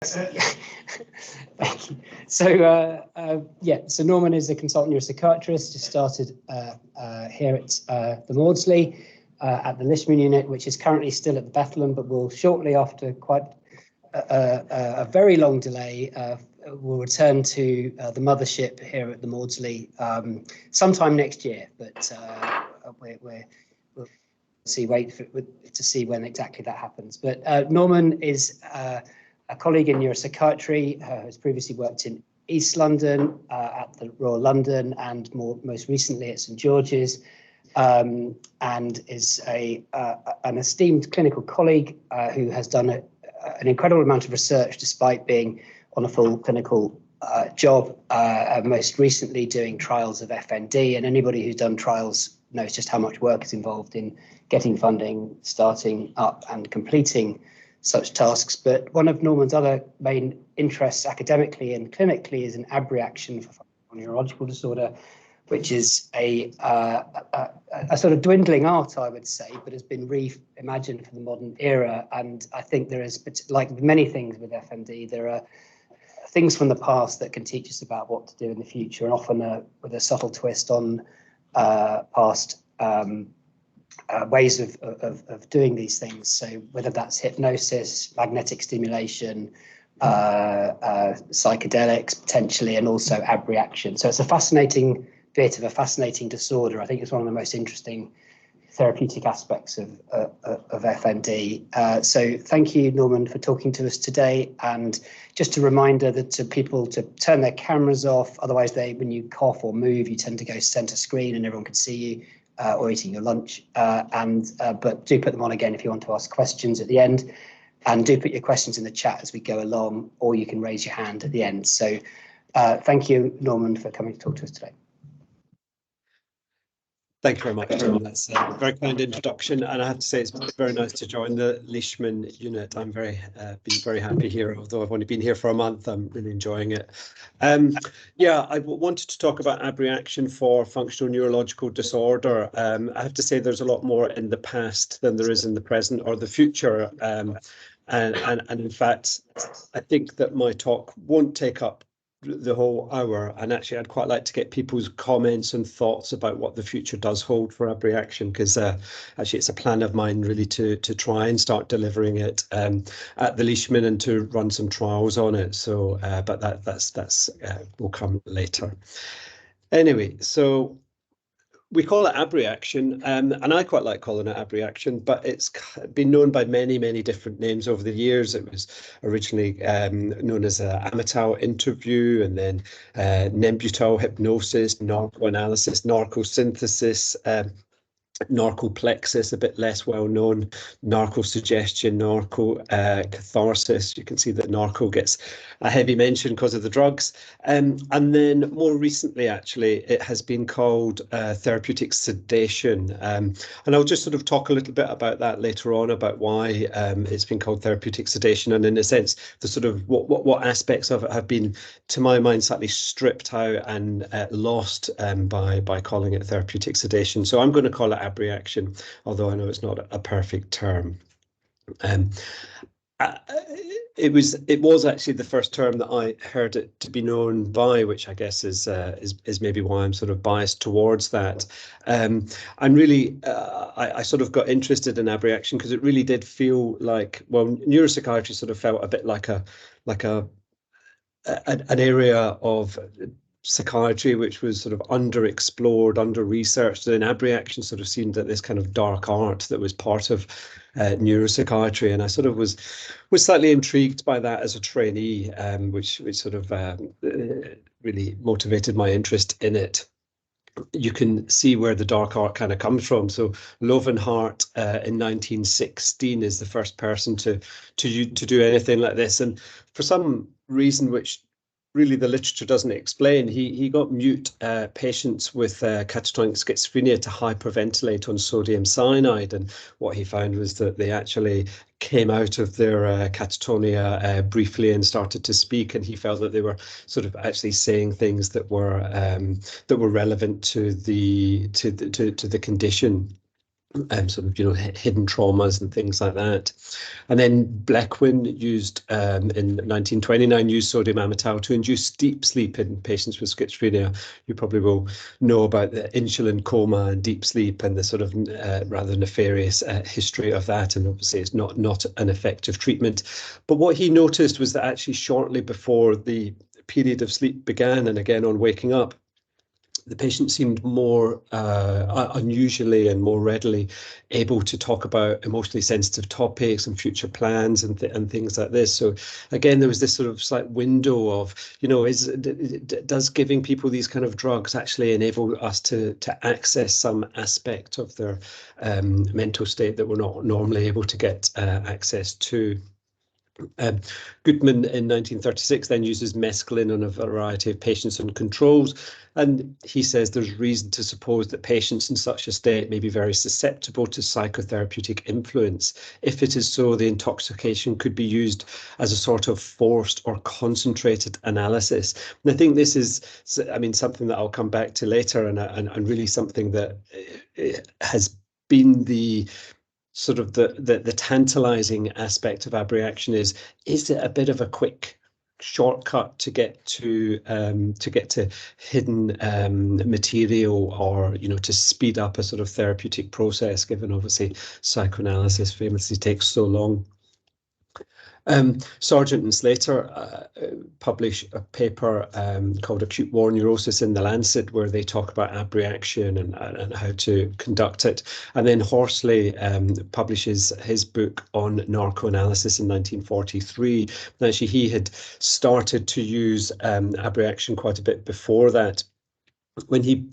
Thank you. So so Norman is a consultant neuropsychiatrist, just started here at the Maudsley at the Lishman unit, which is currently still at the Bethlehem, but will shortly, after quite a very long delay, will return to the mothership here at the Maudsley sometime next year. But we'll wait to see when exactly that happens. But Norman is a colleague in neuropsychiatry, has previously worked in East London at the Royal London and most recently at St George's, and is an esteemed clinical colleague who has done an incredible amount of research despite being on a full clinical job, most recently doing trials of FND. And anybody who's done trials knows just how much work is involved in getting funding, starting up and completing such tasks. But one of Norman's other main interests academically and clinically is an abreaction for neurological disorder, which is a sort of dwindling art, I would say, but has been reimagined for the modern era. And I think there is, like many things with FND, there are things from the past that can teach us about what to do in the future, and often with a subtle twist on past ways of doing these things. So whether that's hypnosis, magnetic stimulation, psychedelics potentially, and also abreaction. So it's a fascinating bit of a fascinating disorder. I think it's one of the most interesting therapeutic aspects of FND. So thank you, Norman, for talking to us today. And just a reminder that to people to turn their cameras off. Otherwise, when you cough or move, you tend to go center screen and everyone can see you, or eating your lunch. But do put them on again if you want to ask questions at the end. And do put your questions in the chat as we go along, or you can raise your hand at the end. So thank you, Norman, for coming to talk to us today. Thank you very much, John. That's a very kind introduction, and I have to say it's very nice to join the Lishman unit. I'm been very happy here, although I've only been here for a month. I'm really enjoying it. Yeah, I wanted to talk about abreaction for functional neurological disorder. I have to say there's a lot more in the past than there is in the present or the future, and in fact, I think that my talk won't take up the whole hour, and actually I'd quite like to get people's comments and thoughts about what the future does hold for abreaction, because actually it's a plan of mine really to try and start delivering it at the Leishman and to run some trials on it. So but that's will come later. Anyway, so we call it abreaction, and I quite like calling it abreaction, but it's been known by many, many different names over the years. It was originally known as Amytal interview, and then Nembutal hypnosis, narcoanalysis, narcosynthesis, narcoplexis, a bit less well known, narcosuggestion, catharsis. You can see that narco gets a heavy mention because of the drugs. And then more recently, actually, it has been called therapeutic sedation. And I'll just sort of talk a little bit about that later on, about why it's been called therapeutic sedation. And in a sense, the sort of what aspects of it have been, to my mind, slightly stripped out and lost by calling it therapeutic sedation. So I'm going to call it abreaction, although I know it's not a perfect term. It was actually the first term that I heard it to be known by, which I guess is maybe why I'm sort of biased towards that. And really, I sort of got interested in abreaction because it really did feel like, well, neuropsychiatry sort of felt a bit like an area of psychiatry which was sort of underexplored, under-researched, and abreaction sort of seemed that this kind of dark art that was part of neuropsychiatry, and I sort of was slightly intrigued by that as a trainee, which sort of really motivated my interest in it. You can see where the dark art kind of comes from. So Lovenhart in 1916 is the first person to do anything like this, and for some reason which really the literature doesn't explain, he got mute patients with catatonic schizophrenia to hyperventilate on sodium cyanide, and what he found was that they actually came out of their catatonia briefly and started to speak, and he felt that they were sort of actually saying things that were relevant to the condition. sort of, hidden traumas and things like that. And then Blechwin used, in 1929, used sodium amytal to induce deep sleep in patients with schizophrenia. You probably will know about the insulin coma and deep sleep and the sort of rather nefarious history of that. And obviously it's not an effective treatment. But what he noticed was that actually shortly before the period of sleep began, and again on waking up, the patient seemed more unusually and more readily able to talk about emotionally sensitive topics and future plans and things like this. So again, there was this sort of slight window of, does giving people these kind of drugs actually enable us to access some aspect of their mental state that we're not normally able to get access to? Goodman in 1936 then uses mescaline on a variety of patients and controls, and he says there's reason to suppose that patients in such a state may be very susceptible to psychotherapeutic influence. If it is so, the intoxication could be used as a sort of forced or concentrated analysis. And I think this is, something that I'll come back to later, and really something that has been the sort of the tantalizing aspect of Abreaction is it a bit of a quick shortcut to get to hidden material, or to speed up a sort of therapeutic process, given obviously psychoanalysis famously takes so long. Sargent and Slater publish a paper called Acute War Neurosis in the Lancet, where they talk about abreaction and how to conduct it. And then Horsley publishes his book on narcoanalysis in 1943. And actually, he had started to use abreaction quite a bit before that, when he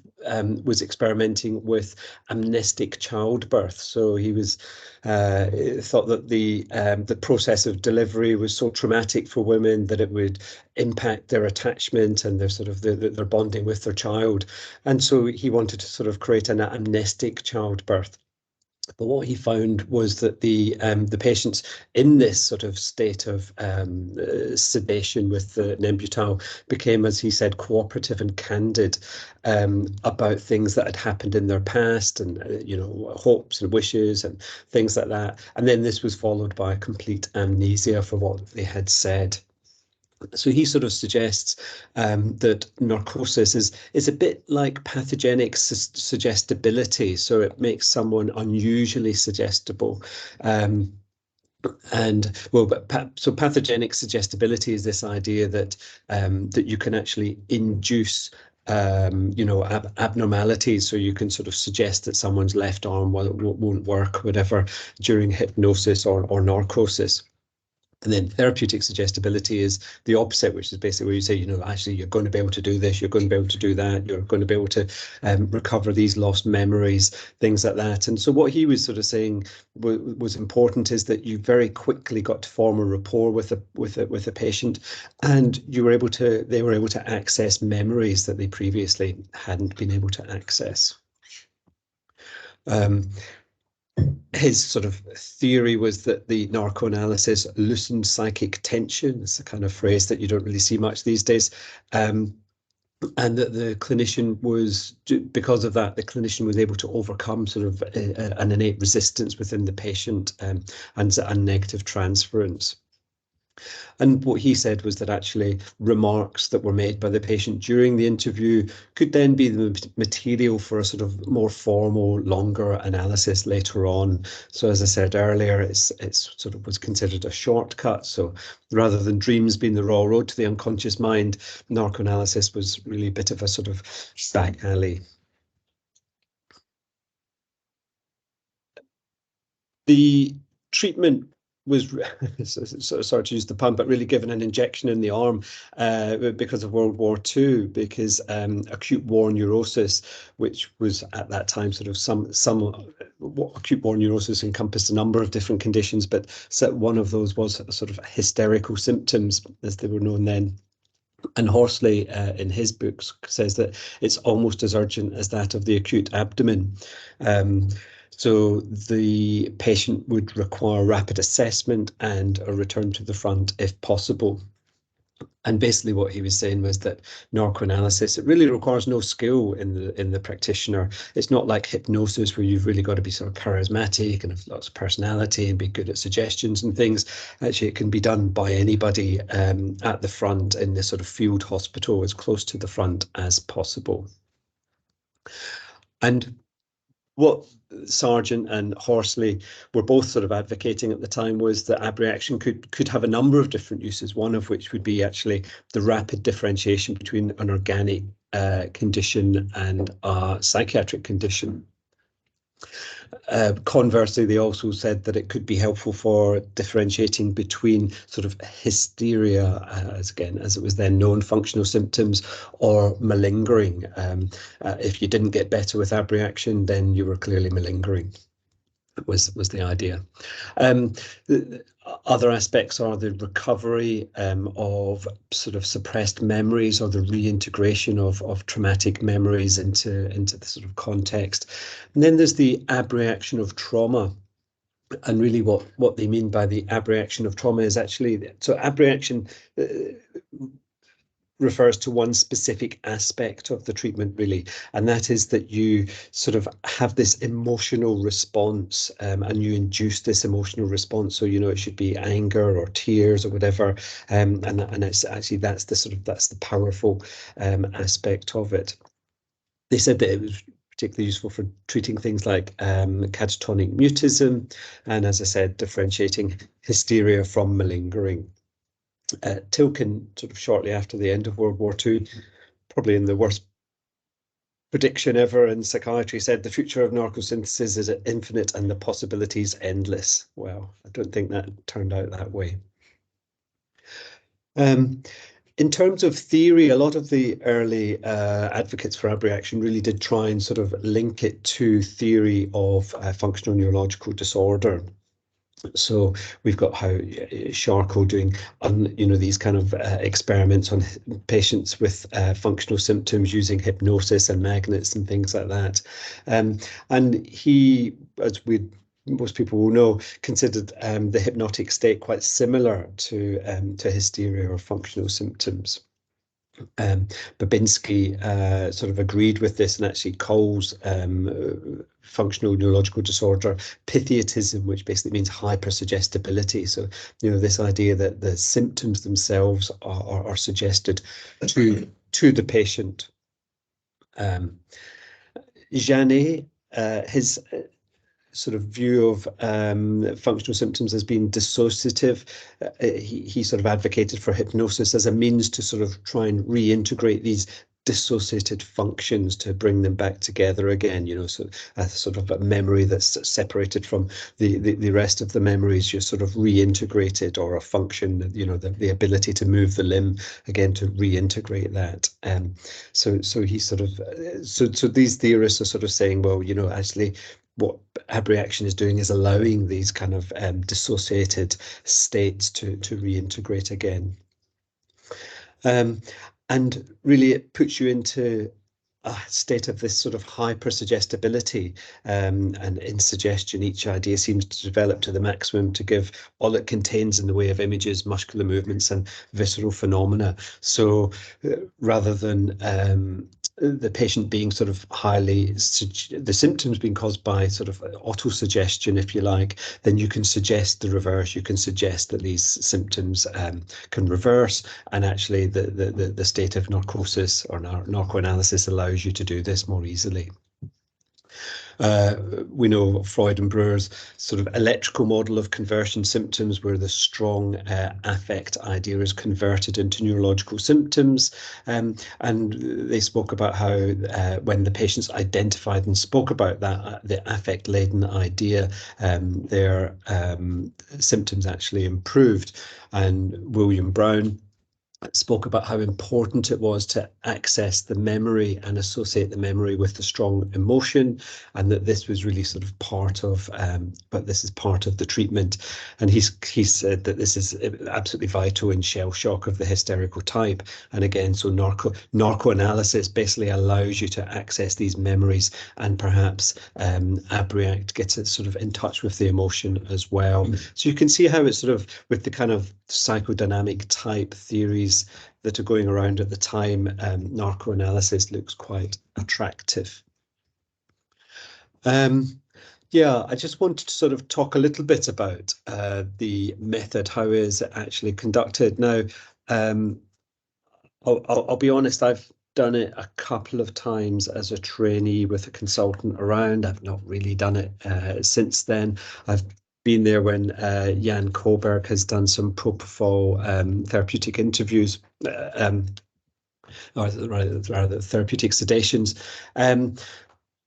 was experimenting with amnestic childbirth. So he was thought that the process of delivery was so traumatic for women that it would impact their attachment and their sort of their bonding with their child. And so he wanted to sort of create an amnestic childbirth. But what he found was that the patients in this sort of state of sedation with the Nembutal became, as he said, cooperative and candid about things that had happened in their past, and hopes and wishes and things like that. And then this was followed by a complete amnesia for what they had said. So he sort of suggests that narcosis is a bit like pathogenic suggestibility. So it makes someone unusually suggestible. So pathogenic suggestibility is this idea that that you can actually induce abnormalities. So you can sort of suggest that someone's left arm won't work, whatever, during hypnosis or narcosis. And then therapeutic suggestibility is the opposite, which is basically where you say, actually, you're going to be able to do this, you're going to be able to do that, you're going to be able to recover these lost memories, things like that. And so what he was sort of saying was important is that you very quickly got to form a rapport with a patient, and they were able to access memories that they previously hadn't been able to access. His sort of theory was that the narcoanalysis loosened psychic tension. It's a kind of phrase that you don't really see much these days. And that the clinician was, because of that, the clinician was able to overcome sort of an innate resistance within the patient and negative transference. And what he said was that actually remarks that were made by the patient during the interview could then be the material for a sort of more formal, longer analysis later on. So as I said earlier, it's sort of was considered a shortcut. So rather than dreams being the raw road to the unconscious mind, narcoanalysis was really a bit of a sort of back alley. The treatment was sorry to use the pun, but really given an injection in the arm because of World War II, because acute war neurosis, which was at that time sort of some acute war neurosis encompassed a number of different conditions, but one of those was sort of hysterical symptoms, as they were known then. And Horsley, in his books, says that it's almost as urgent as that of the acute abdomen. So the patient would require rapid assessment and a return to the front if possible. And basically what he was saying was that narcoanalysis, it really requires no skill in the practitioner. It's not like hypnosis where you've really got to be sort of charismatic and have lots of personality and be good at suggestions and things. Actually, it can be done by anybody at the front in this sort of field hospital, as close to the front as possible. And what Sargent and Horsley were both sort of advocating at the time was that abreaction could have a number of different uses, one of which would be actually the rapid differentiation between an organic condition and a psychiatric condition. Conversely, they also said that it could be helpful for differentiating between sort of hysteria, as it was then known, functional symptoms, or malingering. If you didn't get better with abreaction, then you were clearly malingering. Was the idea. The other aspects are the recovery of sort of suppressed memories, or the reintegration of traumatic memories into the sort of context. And then there's the abreaction of trauma. And really what they mean by the abreaction of trauma is actually, so abreaction refers to one specific aspect of the treatment, really, and that is that you sort of have this emotional response, and you induce this emotional response. So, you know, it should be anger or tears or whatever, and it's actually that's the powerful aspect of it. They said that it was particularly useful for treating things like catatonic mutism, and, as I said, differentiating hysteria from malingering. Tilken, sort of shortly after the end of World War II, probably in the worst prediction ever in psychiatry, said the future of narcosynthesis is infinite and the possibilities endless. Well, I don't think that turned out that way. In terms of theory, a lot of the early advocates for abreaction really did try and sort of link it to theory of functional neurological disorder. So we've got how Charcot doing, these kind of experiments on patients with functional symptoms using hypnosis and magnets and things like that. And he, as most people will know, considered the hypnotic state quite similar to hysteria or functional symptoms. Babinski sort of agreed with this and actually calls functional neurological disorder pythiotism, which basically means hypersuggestibility. So, you know, this idea that the symptoms themselves are suggested to the patient. Janet, his sort of view of functional symptoms as being dissociative. He sort of advocated for hypnosis as a means to sort of try and reintegrate these dissociated functions to bring them back together again, you know, so a sort of a memory that's separated from the rest of the memories, you're sort of reintegrated, or a function, you know, the ability to move the limb again, to reintegrate that. So he sort of, so these theorists are sort of saying, well, you know, actually what abreaction is doing is allowing these kind of dissociated states to reintegrate again. And really it puts you into a state of this sort of hypersuggestibility, and in suggestion each idea seems to develop to the maximum to give all it contains in the way of images, muscular movements and visceral phenomena. So rather than the patient being sort of the symptoms being caused by sort of auto-suggestion, if you like, then you can suggest the reverse. You can suggest that these symptoms can reverse, and actually the state of narcosis or narcoanalysis allows you to do this more easily. We know Freud and Brewer's sort of electrical model of conversion symptoms, where the strong affect idea is converted into neurological symptoms. And they spoke about how when the patients identified and spoke about that, the affect-laden idea, their symptoms actually improved. And William Brown spoke about how important it was to access the memory and associate the memory with the strong emotion, and that this was really sort of part of, but this is part of the treatment. And he said that this is absolutely vital in shell shock of the hysterical type. And again, so narcoanalysis basically allows you to access these memories, and perhaps abreact gets it sort of in touch with the emotion as well. So you can see how it's sort of with the kind of psychodynamic type theories, that are going around at the time, narcoanalysis looks quite attractive. Yeah, I just wanted to sort of talk a little bit about the method. How is it actually conducted? Now, I'll be honest, I've done it a couple of times as a trainee with a consultant around. I've not really done it since then. I've been there when Jan Koberg has done some propofol therapeutic interviews, or rather therapeutic sedations.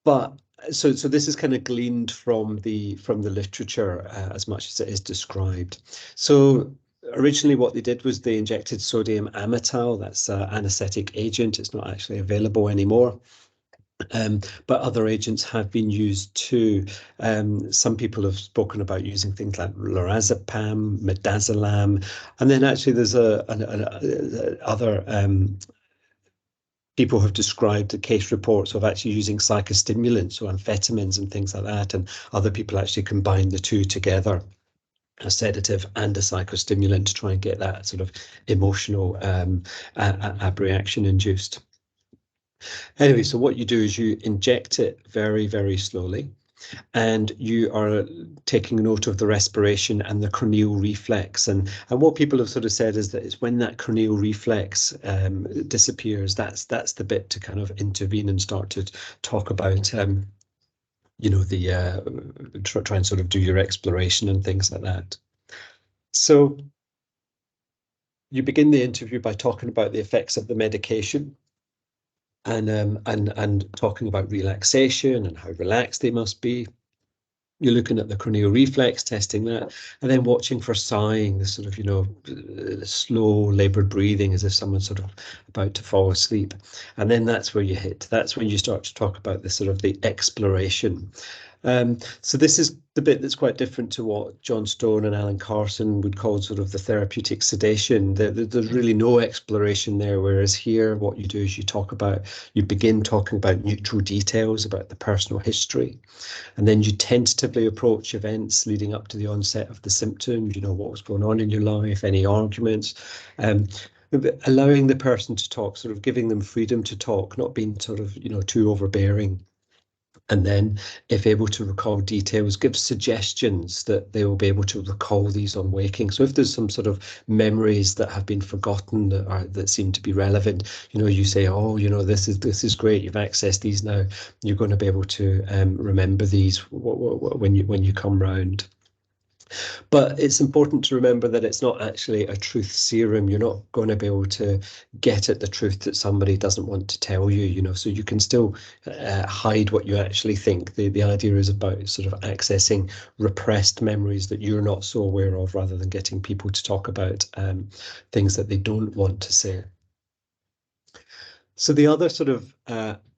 But so this is kind of gleaned from the literature as much as it is described. So originally what they did was they injected sodium amytal. That's an anesthetic agent. It's not actually available anymore. But other agents have been used too. Some people have spoken about using things like lorazepam, midazolam, and then actually there's other people have described the case reports of actually using psychostimulants, so amphetamines and things like that, and other people actually combine the two together, a sedative and a psychostimulant, to try and get that sort of emotional abreaction induced. Anyway, so what you do is you inject it very, very slowly, and you are taking note of the respiration and the cranial reflex. And what people have sort of said is that it's when that cranial reflex disappears, that's the bit to kind of intervene and start to talk about, you know, the try and sort of do your exploration and things like that. So you begin the interview by talking about the effects of the medication, and talking about relaxation and how relaxed they must be. You're looking at the cranial reflex, testing that, and then watching for sighing, the sort of, you know, slow labored breathing as if someone's sort of about to fall asleep. And then that's where you hit. That's when you start to talk about the sort of the exploration. So this is the bit that's quite different to what John Stone and Alan Carson would call sort of the therapeutic sedation. There's really no exploration there, whereas here what you do is you begin talking about neutral details about the personal history, and then you tentatively approach events leading up to the onset of the symptoms, you know, what was going on in your life, any arguments, allowing the person to talk, sort of giving them freedom to talk, not being sort of, you know, too overbearing. And then, if able to recall details, give suggestions that they will be able to recall these on waking. So if there's some sort of memories that have been forgotten that seem to be relevant, you know, you say, oh, you know, this is great. You've accessed these now. You're going to be able to remember these when you come round. But it's important to remember that it's not actually a truth serum. You're not going to be able to get at the truth that somebody doesn't want to tell you, you know, so you can still hide what you actually think. The idea is about sort of accessing repressed memories that you're not so aware of, rather than getting people to talk about things that they don't want to say. So the other sort of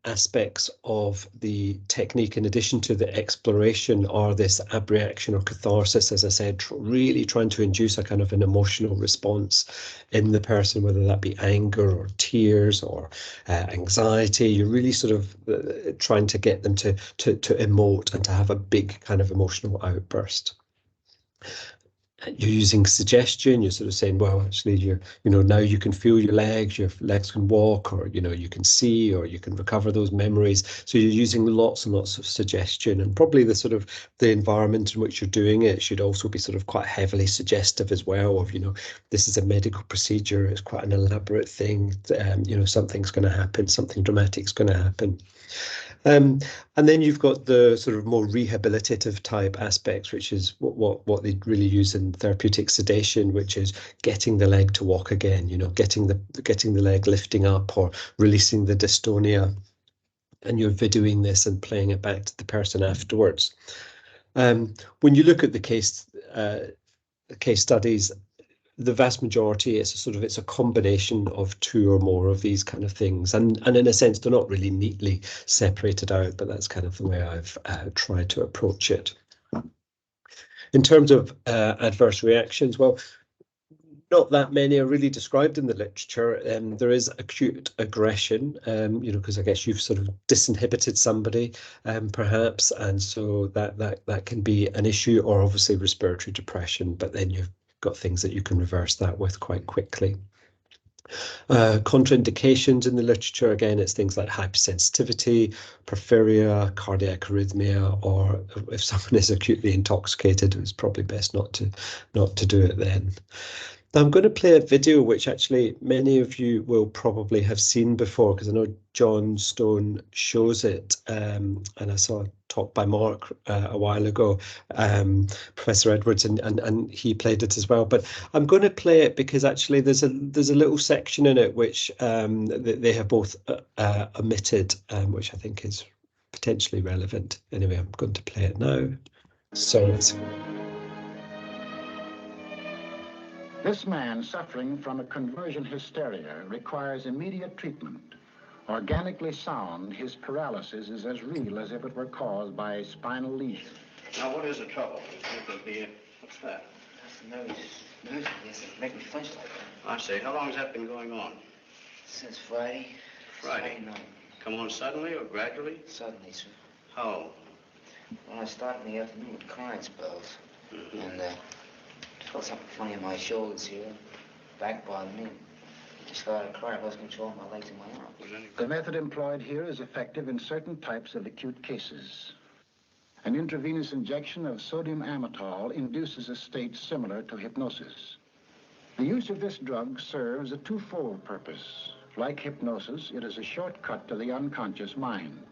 aspects of the technique, in addition to the exploration, are this abreaction or catharsis, as I said, really trying to induce a kind of an emotional response in the person, whether that be anger or tears or anxiety. You're really sort of trying to get them to emote and to have a big kind of emotional outburst. You're using suggestion. You're sort of saying, well, actually, you know, now you can feel your legs can walk, or, you know, you can see, or you can recover those memories. So you're using lots and lots of suggestion, and probably the environment in which you're doing it should also be sort of quite heavily suggestive as well, of, you know, this is a medical procedure, it's quite an elaborate thing, you know, something's going to happen, something dramatic's going to happen. And then you've got the sort of more rehabilitative type aspects, which is what they really use in therapeutic sedation, which is getting the leg to walk again, you know, getting the leg lifting up, or releasing the dystonia. And you're videoing this and playing it back to the person afterwards. When you look at the case studies, the vast majority it's a combination of two or more of these kind of things, and in a sense they're not really neatly separated out, but that's kind of the way I've tried to approach it. In terms of adverse reactions, well, not that many are really described in the literature. There is acute aggression, you know, because I guess you've sort of disinhibited somebody, perhaps, and so that can be an issue, or obviously respiratory depression, but then you've got things that you can reverse that with quite quickly. Contraindications in the literature, again, it's things like hypersensitivity, porphyria, cardiac arrhythmia, or if someone is acutely intoxicated, it's probably best not to do it then. Now I'm going to play a video which actually many of you will probably have seen before, because I know John Stone shows it, and I saw a talk by Mark a while ago, Professor Edwards, and he played it as well. But I'm going to play it because actually there's a little section in it which they have both omitted, which I think is potentially relevant. Anyway, I'm going to play it now. So let's. This man suffering from a conversion hysteria requires immediate treatment. Organically sound, his paralysis is as real as if it were caused by a spinal lesion. Now, what is the trouble? What's that? Nerves. Yes, it make me flinch like that. I see. How long has that been going on? Since Friday. Friday night. Come on suddenly or gradually? Suddenly, sir. How? When I started in the afternoon with crying spells. Mm-hmm. And felt something funny in my shoulders here. Back bothered me. Just started crying. I lost control of my legs and my arms. The method employed here is effective in certain types of acute cases. An intravenous injection of sodium amytal induces a state similar to hypnosis. The use of this drug serves a twofold purpose. Like hypnosis, it is a shortcut to the unconscious mind.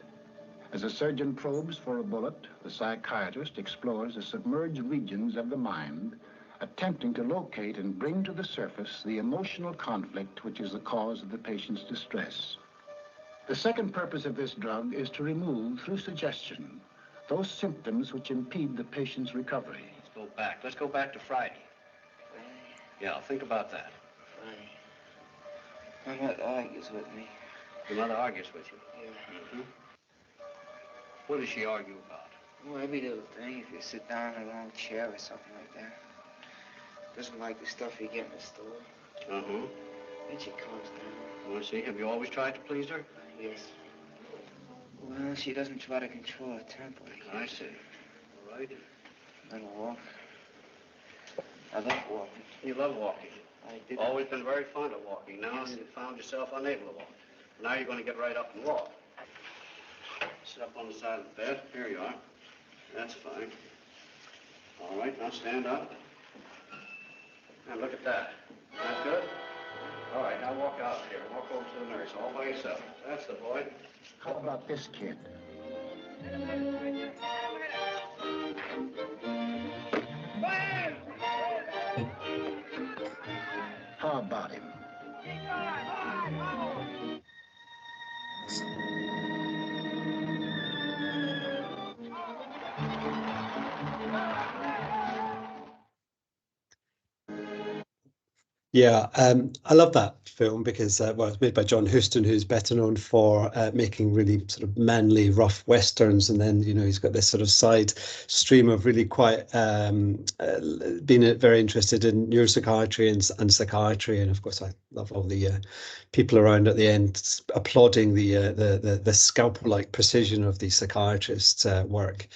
As a surgeon probes for a bullet, the psychiatrist explores the submerged regions of the mind, attempting to locate and bring to the surface the emotional conflict which is the cause of the patient's distress. The second purpose of this drug is to remove, through suggestion, those symptoms which impede the patient's recovery. Let's go back to Friday. Yeah, think about that. Friday. My mother argues with me. Your mother argues with you? Yeah. Mm-hmm. What does she argue about? Well, every little thing. If you sit down in a long chair or something like that. Doesn't like the stuff you get in the store. Uh-huh. Then she calms down. Well, see, have you always tried to please her? Yes. Well, she doesn't try to control her temper. I see. All right. I don't walk. I love walking. You love walking. I did. Always been very fond of walking. Now Yes. you found yourself unable to walk. Now you're going to get right up and walk. Sit up on the side of the bed. Here you are. That's fine. All right, now stand up. And look at that. That's good? All right, now walk out here. Walk over to the nurse all by yourself. That's the boy. How about this kid? How about him? Yeah, I love that film because, well, it's made by John Huston, who's better known for making really sort of manly, rough westerns, and then he's got this sort of side stream of really quite being very interested in neuropsychiatry and psychiatry, and of course I love all the people around at the end applauding the scalpel-like precision of the psychiatrist's work.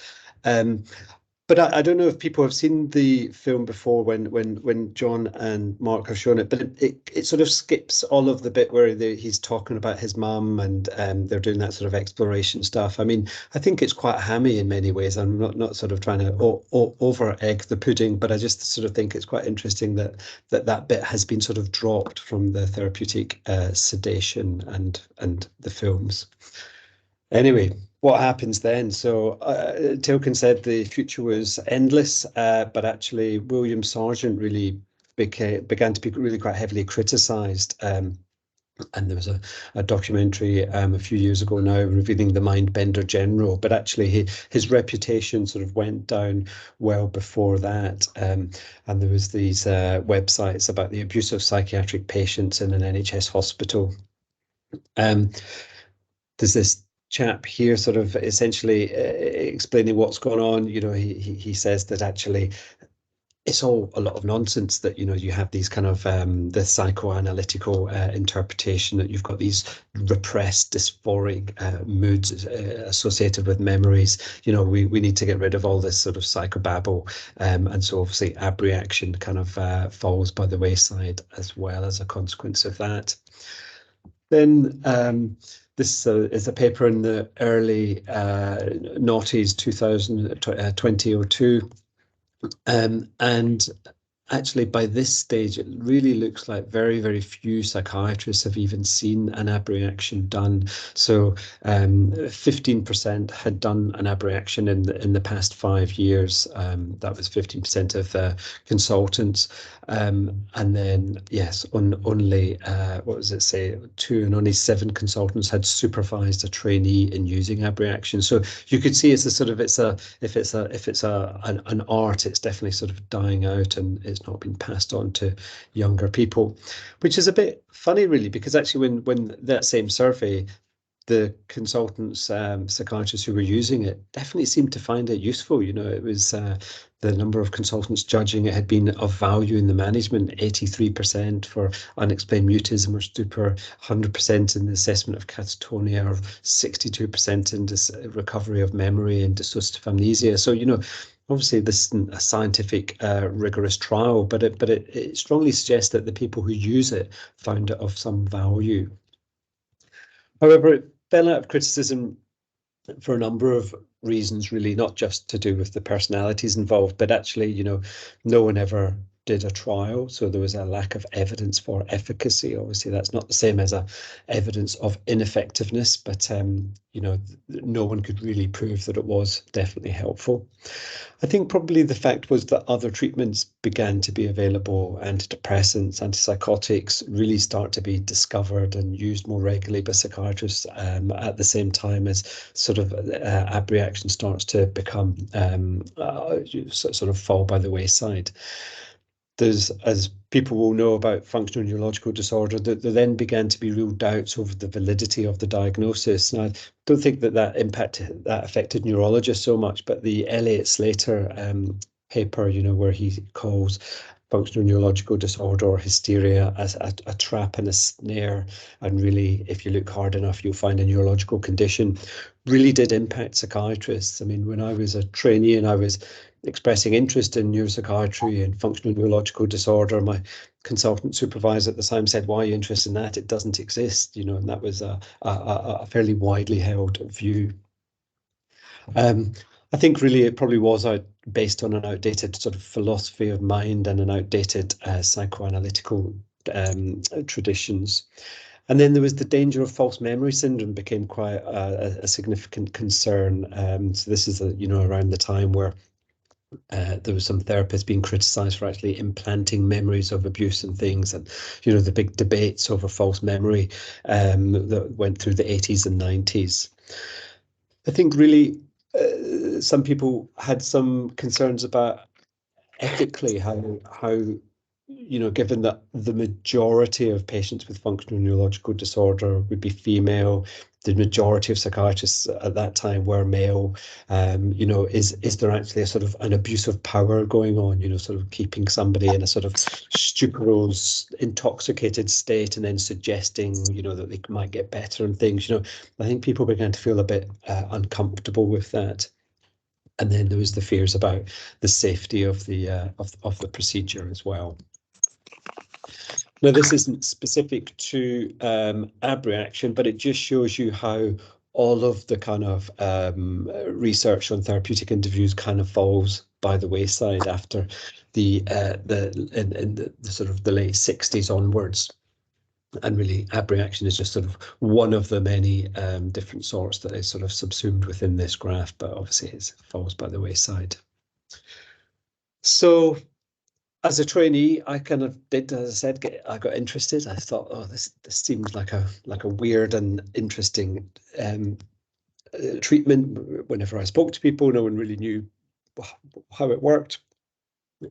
But I don't know if people have seen the film before when John and Mark have shown it, but it sort of skips all of the bit where he's talking about his mum and they're doing that sort of exploration stuff. I mean, I think it's quite hammy in many ways. I'm not sort of trying to over egg the pudding, but I just sort of think it's quite interesting that bit has been sort of dropped from the therapeutic sedation and the films. Anyway, what happens then? So Tilken said the future was endless, but actually William Sargent really began to be really quite heavily criticised. And there was a documentary a few years ago now revealing the mind bender general, but actually his reputation sort of went down well before that. And there was these websites about the abuse of psychiatric patients in an NHS hospital. There's this chap here sort of essentially explaining what's going on. He says that actually it's all a lot of nonsense that, you know, you have these kind of the psychoanalytical interpretation that you've got these repressed dysphoric moods associated with memories. You know, we need to get rid of all this sort of psychobabble, and so obviously abreaction kind of falls by the wayside as well as a consequence of that. Then this is a paper in the early noughties, 2002. And actually, by this stage, it really looks like very, very few psychiatrists have even seen an abreaction done. So 15% had done an abreaction in the past 5 years. That was 15% of consultants. And then, yes, only, what does it say, 2 and only 7 consultants had supervised a trainee in using abreaction. So you could see it's a sort of, if it's an art, it's definitely sort of dying out, and it's not been passed on to younger people, which is a bit funny, really, because actually when that same survey, the consultants, psychiatrists who were using it definitely seemed to find it useful. You know, it was the number of consultants judging it had been of value in the management, 83% for unexplained mutism or stupor, 100% in the assessment of catatonia, or 62% in recovery of memory and dissociative amnesia. So, you know, obviously this isn't a scientific rigorous trial, but it strongly suggests that the people who use it found it of some value. However, it fell out of criticism for a number of reasons, really, not just to do with the personalities involved, but actually, you know, no one ever did a trial, so there was a lack of evidence for efficacy. Obviously, that's not the same as a evidence of ineffectiveness, but you know, no one could really prove that it was definitely helpful. I think probably the fact was that other treatments began to be available. Antidepressants, antipsychotics really start to be discovered and used more regularly by psychiatrists at the same time as sort of abreaction starts to become sort of fall by the wayside. There's, as people will know about functional neurological disorder, there then began to be real doubts over the validity of the diagnosis. And I don't think that affected neurologists so much, but the Elliott Slater paper, you know, where he calls functional neurological disorder or hysteria as a trap and a snare, and really, if you look hard enough, you'll find a neurological condition, really did impact psychiatrists. I mean, when I was a trainee and I was expressing interest in neuropsychiatry and functional neurological disorder, my consultant supervisor at the time said, "Why are you interested in that? It doesn't exist," you know, and that was a fairly widely held view. I think really it probably was based on an outdated sort of philosophy of mind and an outdated psychoanalytical traditions. And then there was the danger of false memory syndrome became quite a significant concern. So this is, you know, around the time where there was some therapists being criticised for actually implanting memories of abuse and things, and you know, the big debates over false memory that went through the 80s and 90s. I think really some people had some concerns about ethically how you know, given that the majority of patients with functional neurological disorder would be female, the majority of psychiatrists at that time were male, you know, is there actually a sort of an abuse of power going on, you know, sort of keeping somebody in a sort of stuporose, intoxicated state and then suggesting, you know, that they might get better and things, you know. I think people began to feel a bit uncomfortable with that. And then there was the fears about the safety of the procedure as well. Now, this isn't specific to abreaction, but it just shows you how all of the kind of research on therapeutic interviews kind of falls by the wayside after the sort of the late 60s onwards. And really, abreaction is just sort of one of the many different sorts that is sort of subsumed within this graph, but obviously it falls by the wayside. So as a trainee, I kind of did, as I said, I got interested. I thought, oh, this seems like a weird and interesting treatment. Whenever I spoke to people, no one really knew how it worked,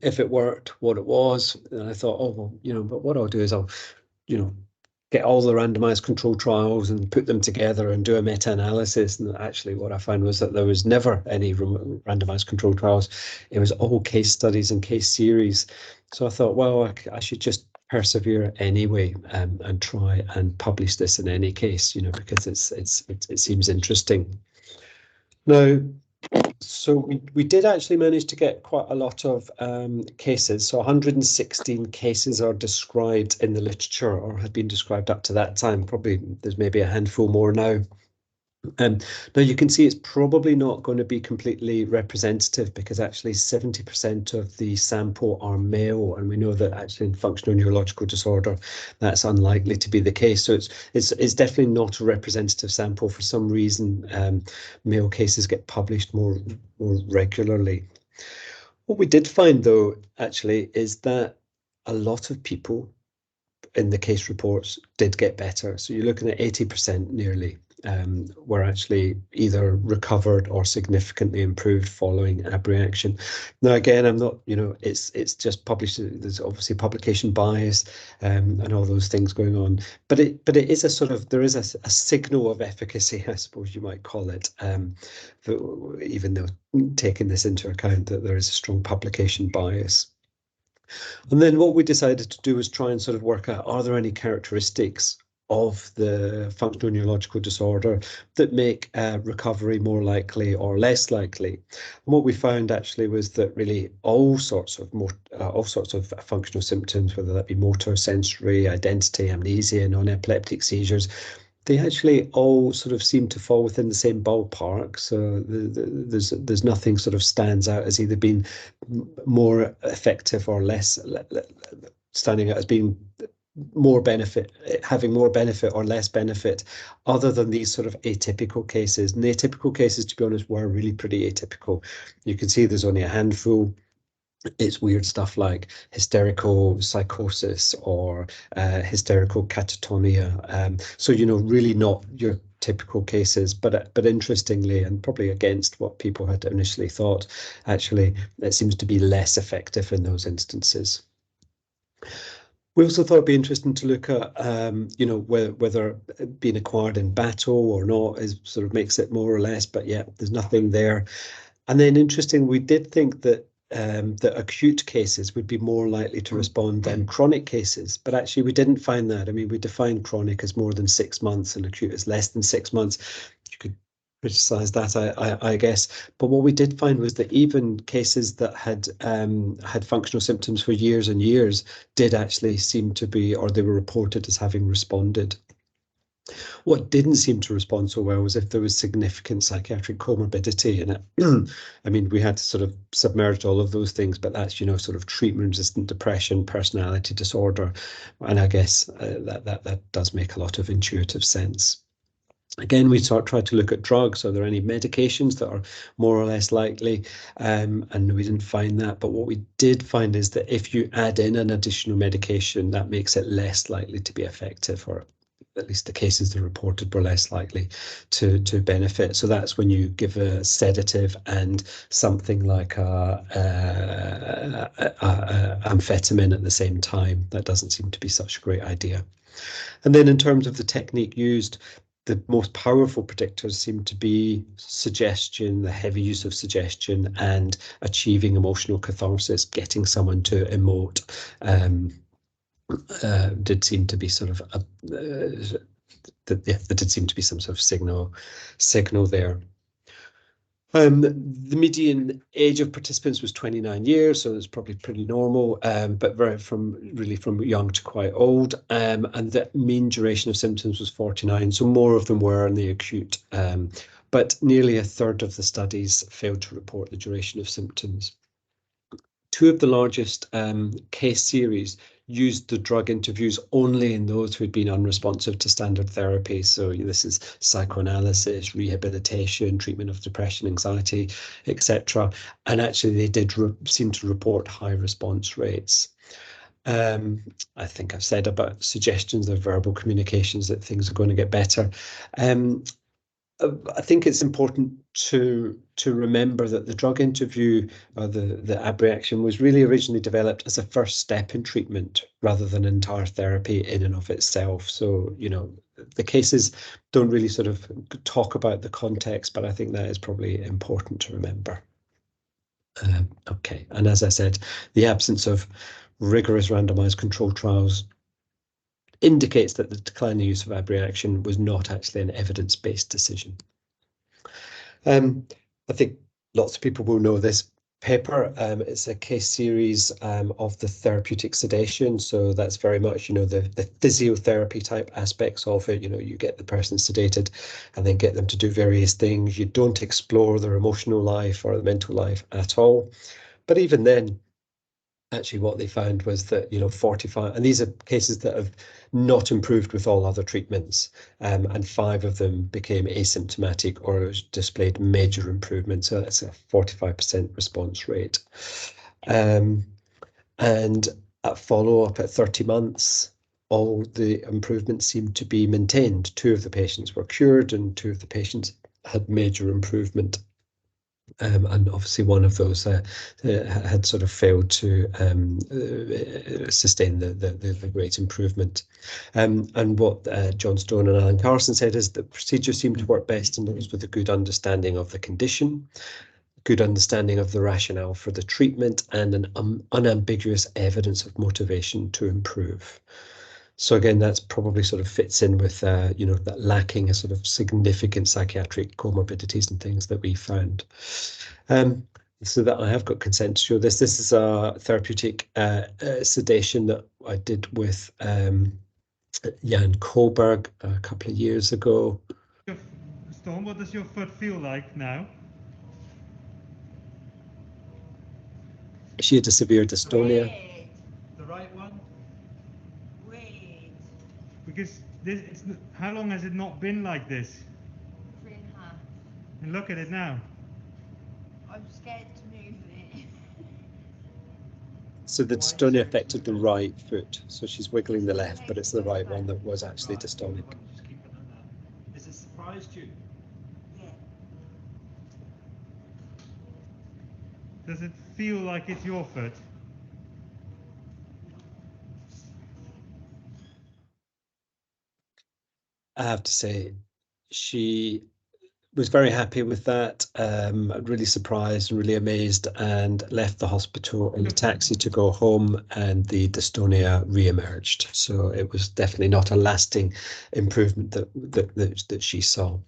if it worked, what it was. And I thought, oh, well, you know, but what I'll do is I'll, you know, get all the randomized control trials and put them together and do a meta-analysis. And actually what I found was that there was never any randomized control trials. It was all case studies and case series. So I thought, well, I should just persevere anyway, and try and publish this in any case, you know, because it seems interesting. Now, so we did actually manage to get quite a lot of cases. So 116 cases are described in the literature, or had been described up to that time. Probably there's maybe a handful more now. Now you can see it's probably not going to be completely representative, because actually 70% of the sample are male, and we know that actually in functional neurological disorder that's unlikely to be the case. So it's definitely not a representative sample. For some reason, male cases get published more regularly. What we did find, though, actually, is that a lot of people in the case reports did get better. So you're looking at 80% nearly. Were actually either recovered or significantly improved following Abreaction. Now, again, I'm not, you know, it's just published. There's obviously publication bias and all those things going on, but it is a sort of, there is a signal of efficacy, I suppose you might call it, even though taking this into account that there is a strong publication bias. And then what we decided to do was try and sort of work out, are there any characteristics of the functional neurological disorder that make recovery more likely or less likely? And what we found actually was that really all sorts of functional symptoms, whether that be motor, sensory, identity, amnesia, non-epileptic seizures, they actually all sort of seem to fall within the same ballpark. So there's nothing sort of stands out as either being more effective or less, standing out as being more benefit, having more benefit or less benefit, other than these sort of atypical cases. And the atypical cases, to be honest, were really pretty atypical. You can see there's only a handful. It's weird stuff like hysterical psychosis or hysterical catatonia. So, you know, really not your typical cases, but interestingly, and probably against what people had initially thought, actually, it seems to be less effective in those instances. We also thought it'd be interesting to look at, you know, whether being acquired in battle or not is sort of makes it more or less, but yeah, there's nothing there. And then interesting, we did think that acute cases would be more likely to respond than chronic cases, but actually we didn't find that. I mean, we defined chronic as more than 6 months and acute as less than 6 months. You could criticize that, I guess, but what we did find was that even cases that had functional symptoms for years and years did actually seem to be, or they were reported as having responded. What didn't seem to respond so well was if there was significant psychiatric comorbidity in it. I mean, we had to sort of submerge all of those things, but that's, you know, sort of treatment-resistant depression, personality disorder, and I guess that does make a lot of intuitive sense. Again, we tried to look at drugs. Are there any medications that are more or less likely? And we didn't find that. But what we did find is that if you add in an additional medication, that makes it less likely to be effective, or at least the cases that are reported were less likely to benefit. So that's when you give a sedative and something like amphetamine at the same time. That doesn't seem to be such a great idea. And then in terms of the technique used, the most powerful predictors seem to be suggestion, the heavy use of suggestion, and achieving emotional catharsis, getting someone to emote. Did seem to be sort of there did seem to be some sort of signal there. The median age of participants was 29 years, so it's probably pretty normal, but from young to quite old. And the mean duration of symptoms was 49, so more of them were in the acute. But nearly a third of the studies failed to report the duration of symptoms. Two of the largest case series used the drug interviews only in those who'd been unresponsive to standard therapy. So this is psychoanalysis, rehabilitation, treatment of depression, anxiety, etc. And actually they did seem to report high response rates. I think I've said about suggestions of verbal communications that things are going to get better. I think it's important to remember that the drug interview, or the Abreaction, was really originally developed as a first step in treatment rather than entire therapy in and of itself. So, you know, the cases don't really sort of talk about the context, but I think that is probably important to remember. Okay, and as I said, the absence of rigorous randomized control trials indicates that the declining use of Abreaction was not actually an evidence-based decision. I think lots of people will know this paper. It's a case series of the therapeutic sedation. So that's very much, you know, the physiotherapy type aspects of it. You know, you get the person sedated and then get them to do various things. You don't explore their emotional life or the mental life at all. But even then, actually what they found was that, you know, 45, and these are cases that have not improved with all other treatments, and 5 of them became asymptomatic or displayed major improvement. So that's a 45% response rate. And at follow-up at 30 months, all the improvements seemed to be maintained. 2 of the patients were cured and 2 of the patients had major improvement. And obviously one of those had sort of failed to sustain the great improvement. And what John Stone and Alan Carson said is that procedure seemed to work best in those with a good understanding of the condition, good understanding of the rationale for the treatment, and an unambiguous evidence of motivation to improve. So again, that's probably sort of fits in with, you know, that lacking a sort of significant psychiatric comorbidities and things that we found. So that I have got consent to show this. This is a therapeutic sedation that I did with Jan Kohlberg a couple of years ago. Storm, what does your foot feel like now? She had a severe dystonia. Red. The right one? Red. Because how long has it not been like this? 3.5. And look at it now. I'm scared to move it. So the dystonia affected the right foot. So she's wiggling the left, but it's the right one that was actually dystonic. Has it surprised you? Yeah. Does it feel like it's your foot? I have to say, she was very happy with that, really surprised and really amazed, and left the hospital in a taxi to go home, and the dystonia re-emerged. So it was definitely not a lasting improvement that she saw.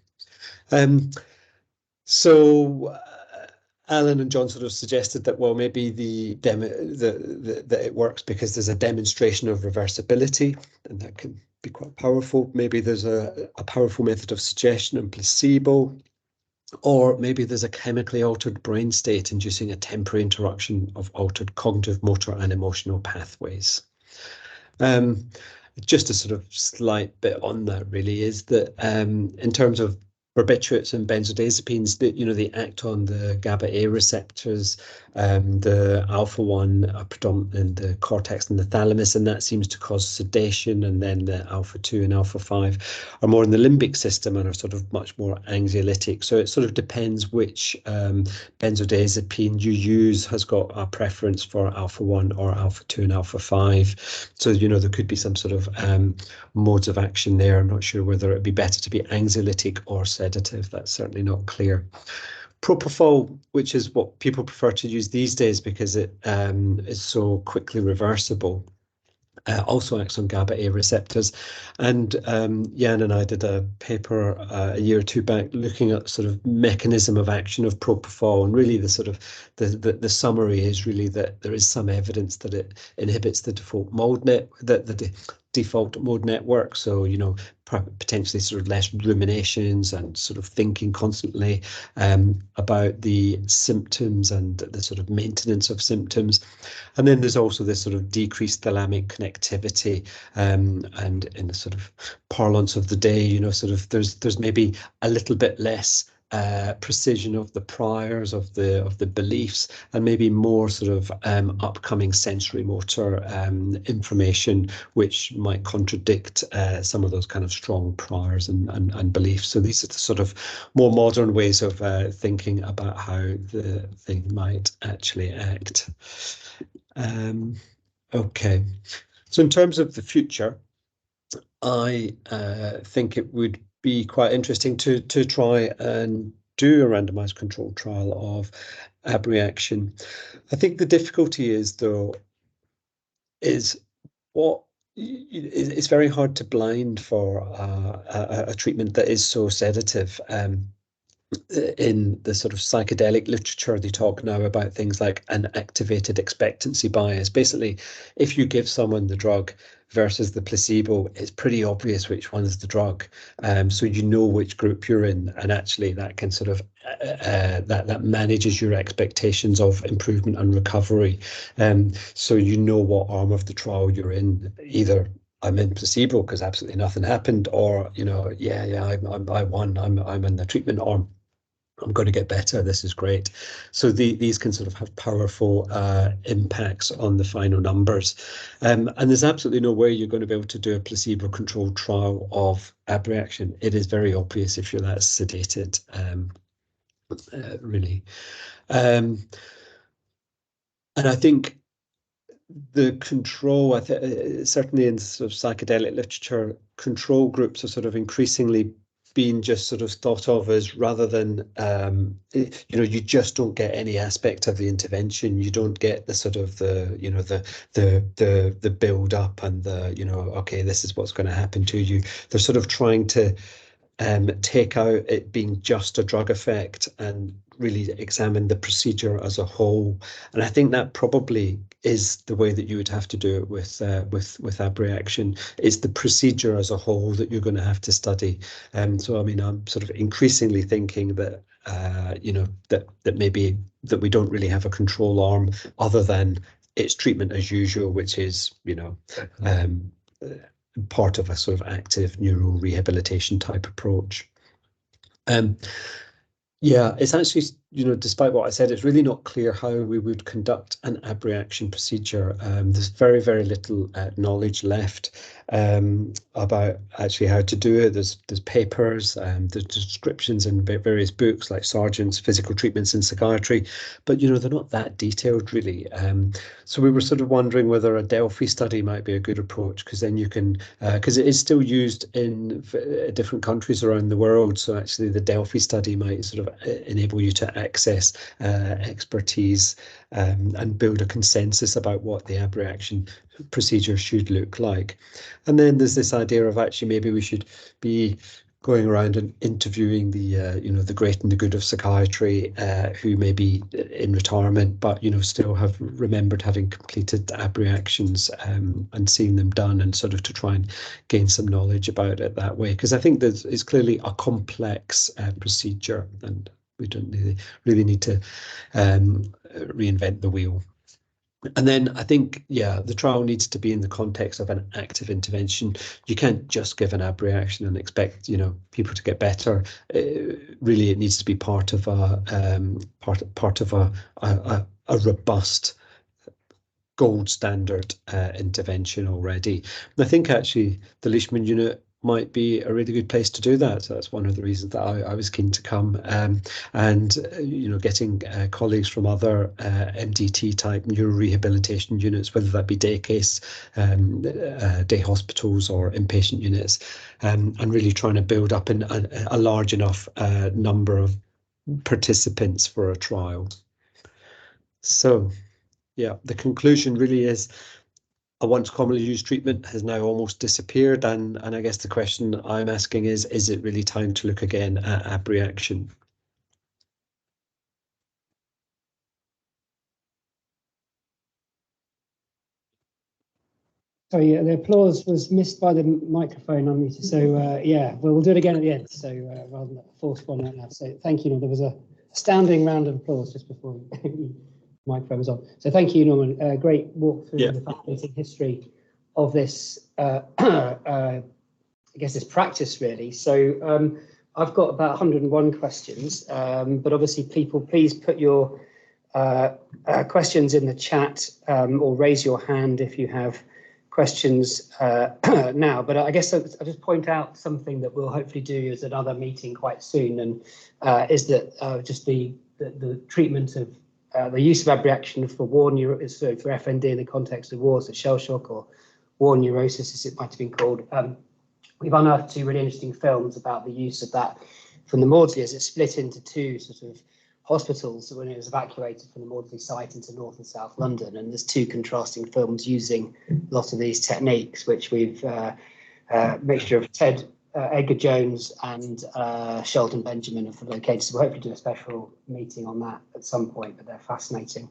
Alan and John sort of suggested that, well, maybe that it works because there's a demonstration of reversibility, and that can be quite powerful. Maybe there's a powerful method of suggestion and placebo, or maybe there's a chemically altered brain state inducing a temporary interruption of altered cognitive, motor, and emotional pathways. Just a sort of slight bit on that really is that in terms of barbiturates and benzodiazepines, that, you know, they act on the GABA A receptors, the alpha-1 are predominant in the cortex and the thalamus, and that seems to cause sedation. And then the alpha-2 and alpha-5 are more in the limbic system and are sort of much more anxiolytic. So it sort of depends which benzodiazepine you use has got a preference for alpha-1 or alpha-2 and alpha-5. So, you know, there could be some sort of modes of action there. I'm not sure whether it'd be better to be anxiolytic or sedative. That's certainly not clear. Propofol, which is what people prefer to use these days because it is so quickly reversible, also acts on GABA A receptors. And Jan and I did a paper a year or 2 back looking at sort of mechanism of action of propofol, and really the sort of the summary is really that there is some evidence that it inhibits the default mode default mode network. So, you know, potentially sort of less ruminations and sort of thinking constantly about the symptoms and the sort of maintenance of symptoms. And then there's also this sort of decreased thalamic connectivity, and in the sort of parlance of the day, you know, sort of there's maybe a little bit less precision of the priors of the beliefs, and maybe more sort of upcoming sensory motor information which might contradict some of those kind of strong priors and beliefs. So these are the sort of more modern ways of thinking about how the thing might actually act. Okay, so in terms of the future, I think it would be quite interesting to try and do a randomized controlled trial of abreaction. I think the difficulty is, though, is what it's very hard to blind for a treatment that is so sedative. In the sort of psychedelic literature, they talk now about things like an activated expectancy bias. Basically, if you give someone the drug versus the placebo, it's pretty obvious which one's the drug. So you know which group you're in, and actually that can sort of that manages your expectations of improvement and recovery. So you know what arm of the trial you're in. Either I'm in placebo because absolutely nothing happened, or I won. I'm in the treatment arm. I'm going to get better. This is great. So these can sort of have powerful impacts on the final numbers. And there's absolutely no way you're going to be able to do a placebo-controlled trial of abreaction. It is very obvious if you're that sedated, really. And I think the control, certainly in sort of psychedelic literature, control groups are sort of increasingly being just sort of thought of as, rather than you just don't get any aspect of the intervention. You don't get the sort of the build up and okay, this is what's going to happen to you. They're sort of trying to take out it being just a drug effect and really examine the procedure as a whole. And I think that probably is the way that you would have to do it with abreaction. It's the procedure as a whole that you're going to have to study. So I mean, I'm sort of increasingly thinking that that maybe that we don't really have a control arm other than it's treatment as usual, which is part of a sort of active neural rehabilitation type approach. Yeah, it's actually, despite what I said, it's really not clear how we would conduct an abreaction procedure. There's very, very little knowledge left about actually how to do it. There's papers, there's descriptions in various books like Sargent's Physical Treatments in Psychiatry, but they're not that detailed really. So we were sort of wondering whether a Delphi study might be a good approach, because then you can, because it is still used in different countries around the world. So actually the Delphi study might sort of enable you to access expertise and build a consensus about what the abreaction procedure should look like. And then there's this idea of actually maybe we should be going around and interviewing the the great and the good of psychiatry who may be in retirement but still have remembered having completed abreactions and seeing them done, and sort of to try and gain some knowledge about it that way, because I think that it's clearly a complex procedure and we don't really need to reinvent the wheel. And then I think, the trial needs to be in the context of an active intervention. You can't just give an abreaction and expect, people to get better. Really, it needs to be part of a robust gold standard intervention already. And I think actually the Leishman unit might be a really good place to do that. So that's one of the reasons that I was keen to come, and getting colleagues from other MDT type neurorehabilitation units, whether that be day case, day hospitals or inpatient units, and really trying to build up a large enough number of participants for a trial. So yeah, the conclusion really is a once commonly used treatment has now almost disappeared, and I guess the question I'm asking is it really time to look again at abreaction? Sorry, the applause was missed by the microphone unmuted. So we'll do it again at the end. So rather than a forced one right now. So thank you, Norman. There was a astounding round of applause just before the microphone was on. So thank you, Norman. Great walk through the fascinating history of this, I guess, this practice really. So I've got about 101 questions, but obviously people, please put your questions in the chat or raise your hand if you have questions now. But I guess I'll just point out something that we'll hopefully do as another meeting quite soon, and is that just the treatment of the use of abreaction for for FND in the context of war, so shell shock or war neurosis, as it might have been called. We've unearthed two really interesting films about the use of that from the Maudsley, as it split into two sort of hospitals when it was evacuated from the Maudsley site into North and South London. And there's two contrasting films using a lot of these techniques, which we've mixture of Ted Edgar Jones and Sheldon Benjamin have located. So we'll hopefully do a special meeting on that at some point, but they're fascinating.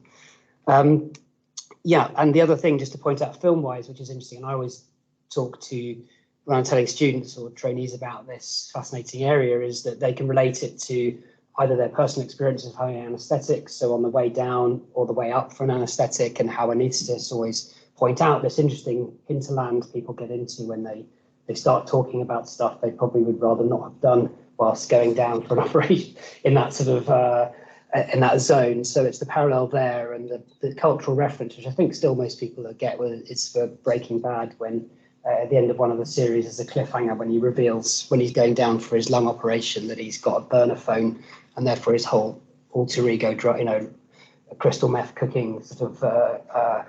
Yeah, and the other thing, just to point out film-wise, which is interesting, and I always talk to when I'm telling students or trainees about this fascinating area, is that they can relate it to either their personal experience of having anaesthetics, so on the way down or the way up for an anaesthetic, and how anaesthetists always point out this interesting hinterland people get into when they start talking about stuff they probably would rather not have done whilst going down for an operation in that sort of in that zone. So it's the parallel there, and the cultural reference, which I think still most people get, it's for Breaking Bad, when at the end of one of the series is a cliffhanger when he reveals when he's going down for his lung operation that he's got a burner phone, and therefore his whole alter ego, crystal meth cooking sort of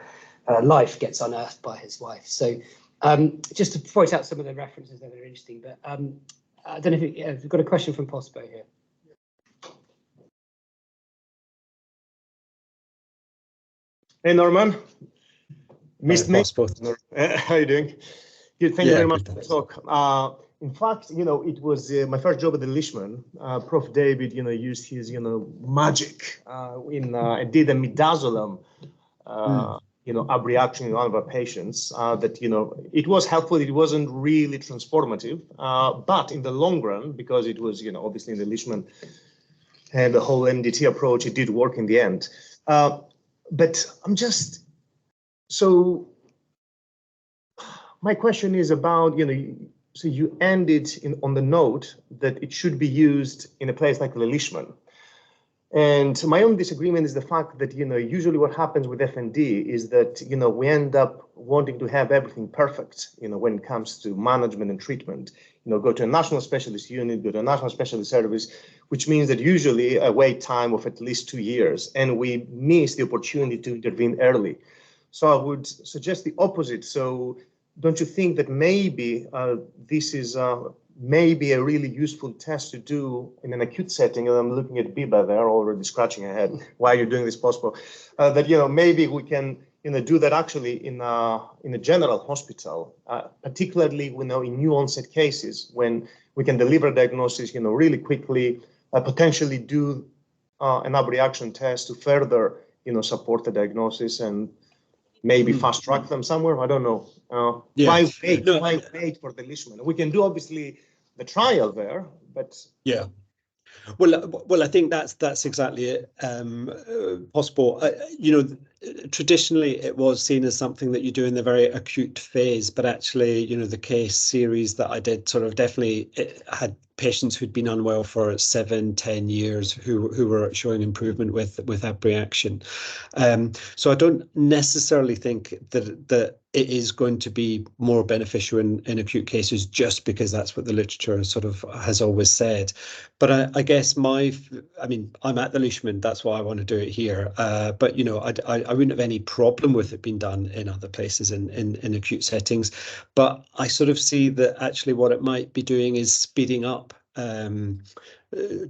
life gets unearthed by his wife. So just to point out some of the references that are interesting, but I don't know if we've got a question from Pospo here. Hey, Norman. Missed me. Hi, How are you doing? Good. Thank you very much for the talk. In fact, it was my first job at the Leishman. Prof. David, used his, magic and did a midazolam, abreaction in one of our patients. That it was helpful. It wasn't really transformative, but in the long run, because it was, obviously in the Leishman and the whole MDT approach, it did work in the end. But I'm just so. My question is about, so you ended on the note that it should be used in a place like the Leishman. And my own disagreement is the fact that, usually what happens with FND is that, we end up wanting to have everything perfect, when it comes to management and treatment. Go to a national specialist unit, go to a national specialist service, which means that usually a wait time of at least 2 years, and we miss the opportunity to intervene early. So I would suggest the opposite. So don't you think that maybe this is maybe a really useful test to do in an acute setting? And I'm looking at Biba there, already scratching her head. Why are you doing this, possible? That maybe we can do that actually in a general hospital, particularly in new onset cases when we can deliver diagnosis really quickly, potentially do an abreaction test to further support the diagnosis and maybe fast track them somewhere. I don't know. Why wait for the Leishman? We can do obviously the trial there, but yeah. Well, I think that's exactly it. Possible. Traditionally it was seen as something that you do in the very acute phase, but actually, the case series that I did sort of definitely had patients who'd been unwell for 7-10 years who were showing improvement with abreaction. So I don't necessarily think that it is going to be more beneficial in acute cases just because that's what the literature sort of has always said. But I guess I'm at the Leishman, that's why I want to do it here. But I wouldn't have any problem with it being done in other places in acute settings. But I sort of see that actually what it might be doing is speeding up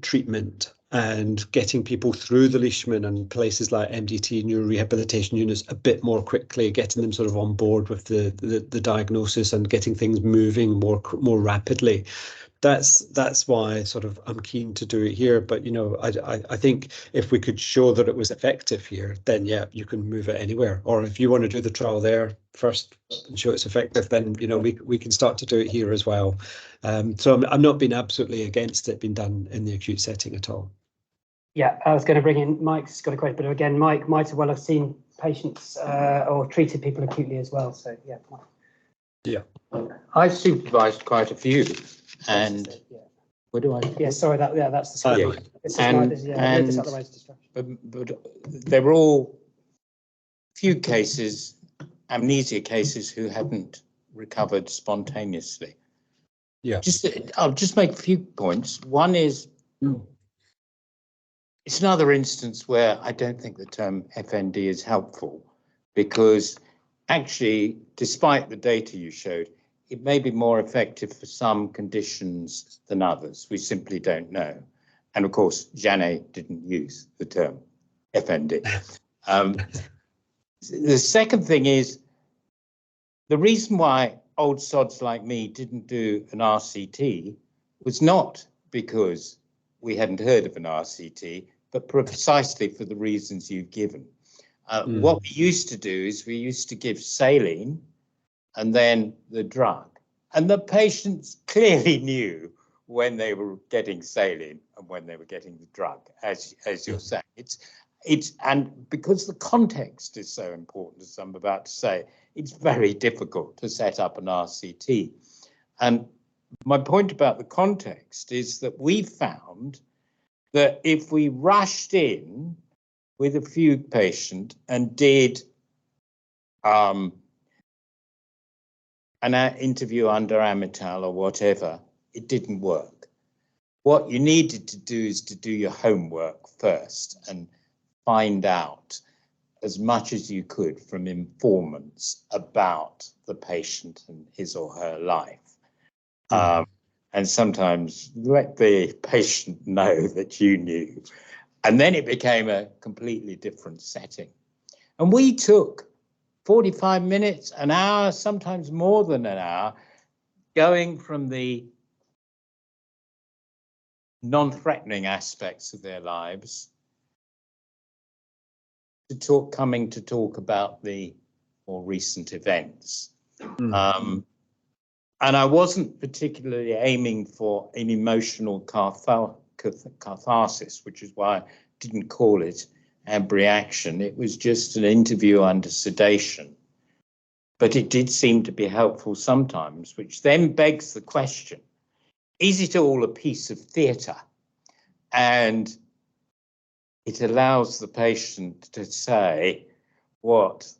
treatment and getting people through the Leishman and places like MDT, neurorehabilitation units, a bit more quickly, getting them sort of on board with the diagnosis and getting things moving more rapidly. That's why sort of I'm keen to do it here. But I think if we could show that it was effective here, then yeah, you can move it anywhere. Or if you want to do the trial there first and show it's effective, then we can start to do it here as well. So I'm not being absolutely against it being done in the acute setting at all. Yeah, I was going to bring in Mike's got a question, but again, Mike might as well have seen patients or treated people acutely as well. So yeah. Yeah. I've supervised quite a few, and Where do I? Yeah, sorry, that's the screen. Yeah. It's And- this and- otherwise distraction. But there were all few cases, amnesia cases, who hadn't recovered spontaneously. Yeah. I'll just make a few points. One is, it's another instance where I don't think the term FND is helpful, because actually, despite the data you showed, it may be more effective for some conditions than others. We simply don't know. And of course, Janet didn't use the term FND. The second thing is, the reason why old sods like me didn't do an RCT was not because we hadn't heard of an RCT, but precisely for the reasons you've given. What we used to do is we used to give saline and then the drug. And the patients clearly knew when they were getting saline and when they were getting the drug, as you're saying. And because the context is so important, as I'm about to say, it's very difficult to set up an RCT. And my point about the context is that we found that if we rushed in with a fugue patient and did an interview under Amital or whatever, it didn't work. What you needed to do is to do your homework first and find out as much as you could from informants about the patient and his or her life. And sometimes let the patient know that you knew. And then it became a completely different setting. And we took 45 minutes, an hour, sometimes more than an hour, going from the non-threatening aspects of their lives to coming to talk about the more recent events. And I wasn't particularly aiming for an emotional catharsis, which is why I didn't call it Abreaction. It was just an interview under sedation. But it did seem to be helpful sometimes, which then begs the question, is it all a piece of theatre? And it allows the patient to say what,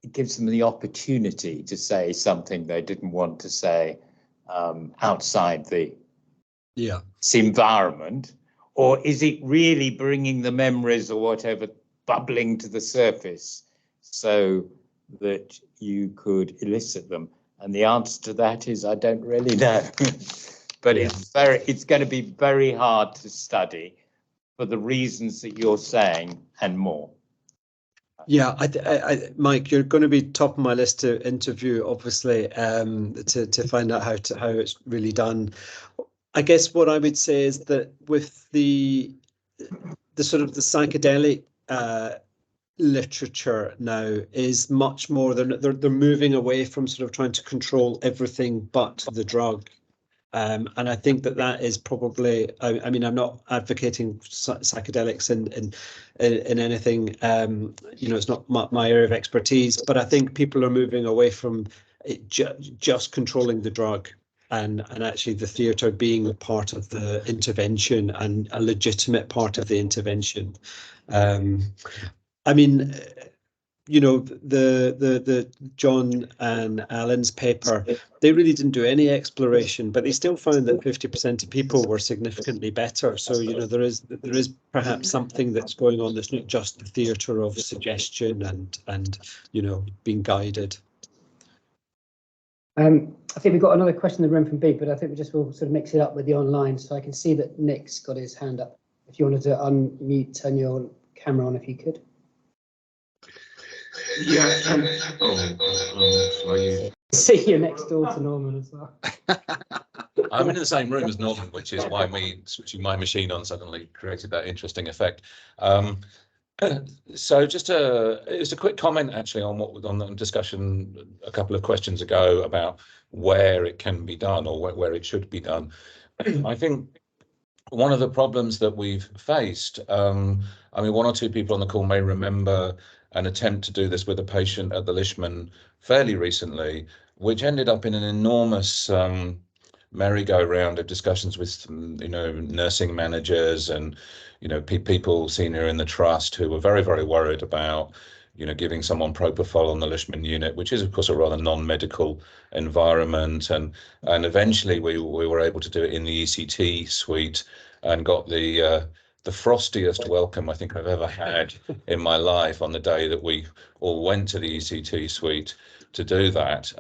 it gives them the opportunity to say something they didn't want to say outside the environment, or is it really bringing the memories or whatever bubbling to the surface so that you could elicit them? And the answer to that is I don't really know. But it's going to be very hard to study for the reasons that you're saying and more. Yeah, Mike, you're going to be top of my list to interview, obviously, to find out how it's really done. I guess what I would say is that with the sort of the psychedelic literature now is much more, they're moving away from sort of trying to control everything but the drug. And I think that is probably, I mean, I'm not advocating psychedelics in anything, it's not my area of expertise, but I think people are moving away from it just controlling the drug and actually the theatre being part of the intervention and a legitimate part of the intervention. I mean, the John and Alan's paper, they really didn't do any exploration, but they still found that 50% of people were significantly better. So, there is perhaps something that's going on that's not just the theatre of suggestion and being guided. I think we've got another question in the room from Big, but I think we just will sort of mix it up with the online. So I can see that Nick's got his hand up. If you wanted to unmute, turn your camera on if you could. Yeah. See you next door to Norman as well. I'm in the same room as Norman, which is why me switching my machine on suddenly created that interesting effect. So just it's a quick comment actually on on the discussion a couple of questions ago about where it can be done or where it should be done. I think one of the problems that we've faced, I mean, one or two people on the call may remember an attempt to do this with a patient at the Leishman fairly recently, which ended up in an enormous merry-go-round of discussions with, you know, nursing managers and, you know, people senior in the trust who were very, very worried about, you know, giving someone propofol on the Leishman unit, which is of course a rather non-medical environment, and eventually we were able to do it in the ECT suite and got the frostiest welcome I think I've ever had in my life on the day that we all went to the ECT suite to do that.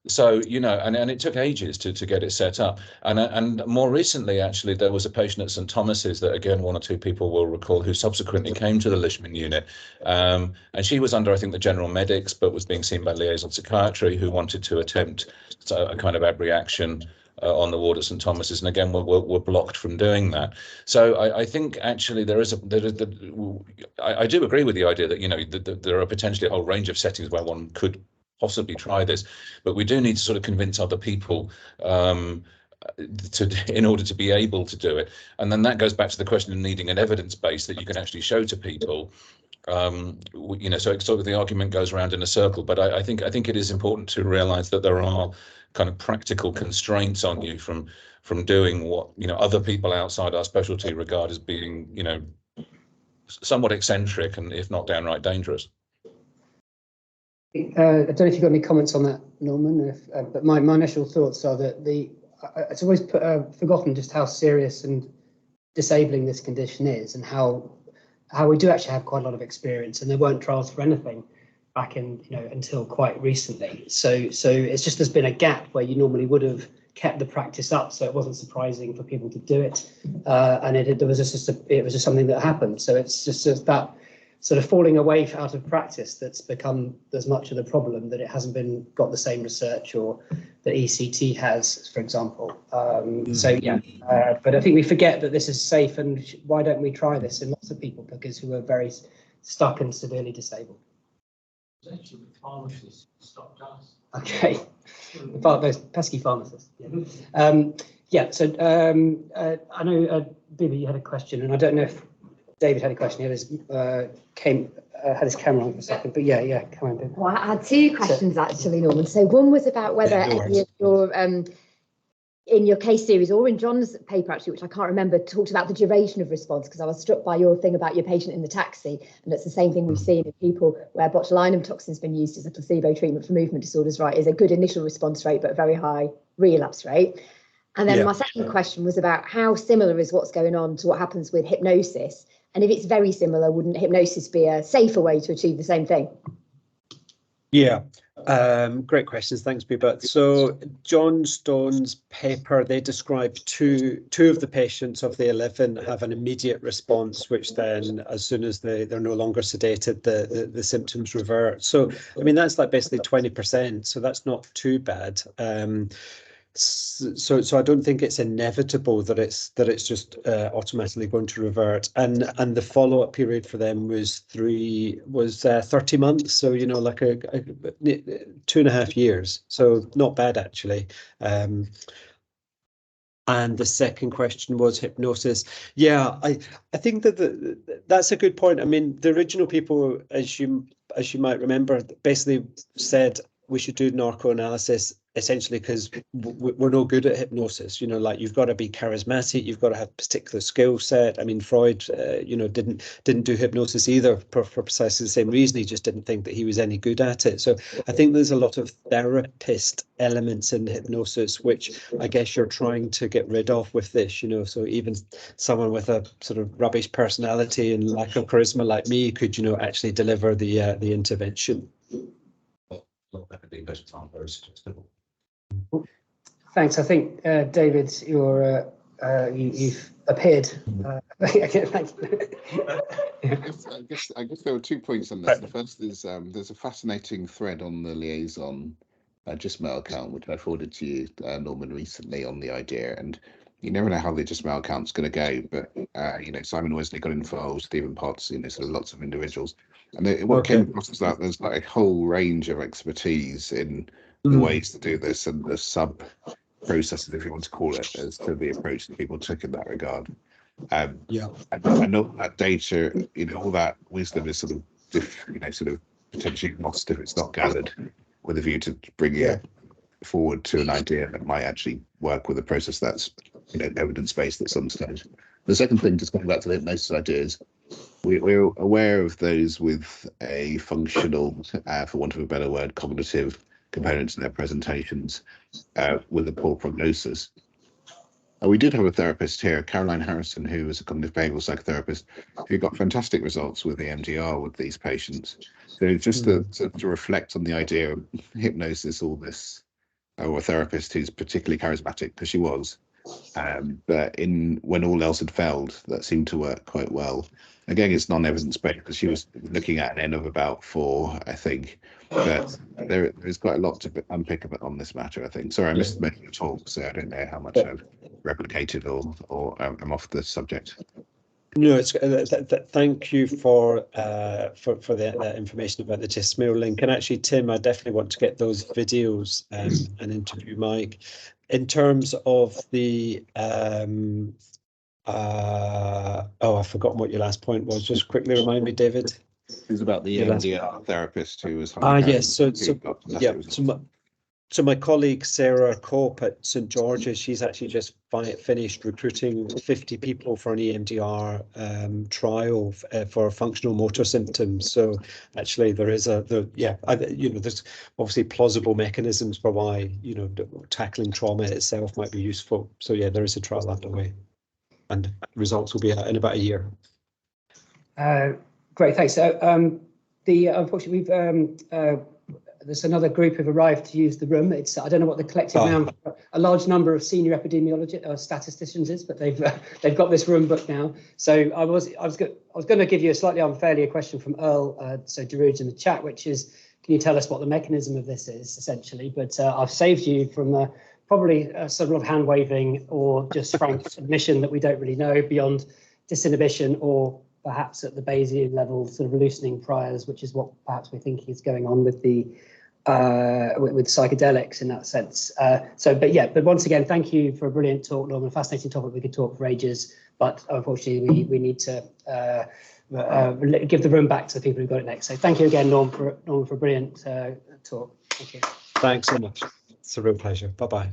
So, you know, and it took ages to get it set up. And more recently, actually, there was a patient at St Thomas's that, again, one or two people will recall, who subsequently came to the Leishman unit. And she was under, I think, the general medics, but was being seen by liaison psychiatry, who wanted to attempt a kind of abreaction on the ward at St Thomas's, and again were blocked from doing that. So I think actually I do agree with the idea that, you know, there are potentially a whole range of settings where one could possibly try this, but we do need to sort of convince other people in order to be able to do it. And then that goes back to the question of needing an evidence base that you can actually show to people. You know, so it's sort of the argument goes around in a circle, but I think it is important to realize that there are kind of practical constraints on you from doing what, you know, other people outside our specialty regard as being, you know, somewhat eccentric and if not downright dangerous. I don't know if you've got any comments on that, Norman, but my initial thoughts are that it's always forgotten just how serious and disabling this condition is, and how we do actually have quite a lot of experience, and there weren't trials for anything back in, you know, until quite recently. So it's just there's been a gap where you normally would have kept the practice up, so it wasn't surprising for people to do it, and it was just something that happened. So it's just that sort of falling away out of practice that's become as much of the problem, that it hasn't got the same research or that ECT has, for example. So yeah, but I think we forget that this is safe, and why don't we try this in lots of people because who are very stuck and severely disabled. Actually, pharmacists stopped us. Okay, those pesky pharmacists. Yeah. So I know Bibi, you had a question, and I don't know if David had a question. He had his camera on for a second, but yeah, come on, Bibi. Well, I had two questions actually, Norman. So one was about whether in your case series or in John's paper, actually, which I can't remember, talked about the duration of response, because I was struck by your thing about your patient in the taxi, and it's the same thing we've seen in people where botulinum toxin's been used as a placebo treatment for movement disorders, right, is a good initial response rate, but a very high relapse rate. And then my second question was about how similar is what's going on to what happens with hypnosis, and if it's very similar, wouldn't hypnosis be a safer way to achieve the same thing? Yeah, great questions. Thanks, Biba. So John Stone's paper, they describe two of the patients of the 11 have an immediate response, which then, as soon as they're no longer sedated, the symptoms revert. So, I mean, that's like basically 20%. So that's not too bad. So I don't think it's inevitable that it's just automatically going to revert, and the follow-up period for them was 30 months, so you know, like a 2.5 years, so not bad actually. And the second question was hypnosis. Yeah, I think that that's a good point. I mean, the original people, as you might remember, basically said we should do narcoanalysis essentially because we're no good at hypnosis. You know, like you've got to be charismatic, you've got to have a particular skill set. I mean, Freud, you know, didn't do hypnosis either for precisely the same reason. He just didn't think that he was any good at it. So I think there's a lot of therapist elements in hypnosis, which I guess you're trying to get rid of with this, you know. So even someone with a sort of rubbish personality and lack of charisma like me could, you know, actually deliver the intervention. Thanks. I think David, you've appeared. Thank you. I guess there were 2 points on this. The first is there's a fascinating thread on the liaison Gistmail account, which I forwarded to you, Norman, recently, on the idea. And you never know how the Gistmail account's going to go, but you know, Simon Wesley got involved, Stephen Potts, you know, so lots of individuals. And what came across is that there's like a whole range of expertise in the ways to do this and the sub processes, if you want to call it, as to the approach that people took in that regard. And I know that data, you know, all that wisdom is sort of potentially lost if it's not gathered with a view to bringing it forward to an idea that might actually work with a process that's evidence-based at some stage. The second thing, just going back to the hypnosis ideas, we're aware of those with a functional, for want of a better word, cognitive components in their presentations with a poor prognosis. We did have a therapist here, Caroline Harrison, who was a cognitive behavioral psychotherapist, who got fantastic results with EMDR with these patients. So just to reflect on the idea of hypnosis, all this, or a therapist who's particularly charismatic, because she was, but when all else had failed, that seemed to work quite well. Again, it's non-evidence-based because she was looking at an N of about 4, I think. But there is quite a lot to unpick on this matter, I think. Sorry, I missed making a talk, so I don't know how much I've replicated or I'm off the subject. No, it's thank you for that information about the Gismail link. And actually, Tim, I definitely want to get those videos and interview Mike. In terms of the I've forgotten what your last point was. Just quickly remind me, David. It was about the EMDR therapist who was yes. So my colleague Sarah Cope at St George's, she's actually just finished recruiting 50 people for an EMDR trial for functional motor symptoms. So actually, there is there's obviously plausible mechanisms for why tackling trauma itself might be useful. So yeah, there is a trial underway, and results will be out in about a year. Great, thanks. So unfortunately we've. There's another group who've arrived to use the room. It's I don't know what the collective amount, a large number of senior epidemiologists or statisticians is, but they've got this room booked now. So I was going to give you a slightly unfairly a question from Earl, so Daruj in the chat, which is, can you tell us what the mechanism of this is essentially? But I've saved you from probably sort of hand waving or just frank admission that we don't really know beyond disinhibition or perhaps at the Bayesian level, sort of loosening priors, which is what perhaps we're thinking is going on with the with psychedelics in that sense. But once again, thank you for a brilliant talk, Norman. A fascinating topic. We could talk for ages, but unfortunately, we need to give the room back to the people who got it next. So thank you again, Norm, for a brilliant talk. Thank you. Thanks so much. It's a real pleasure. Bye bye.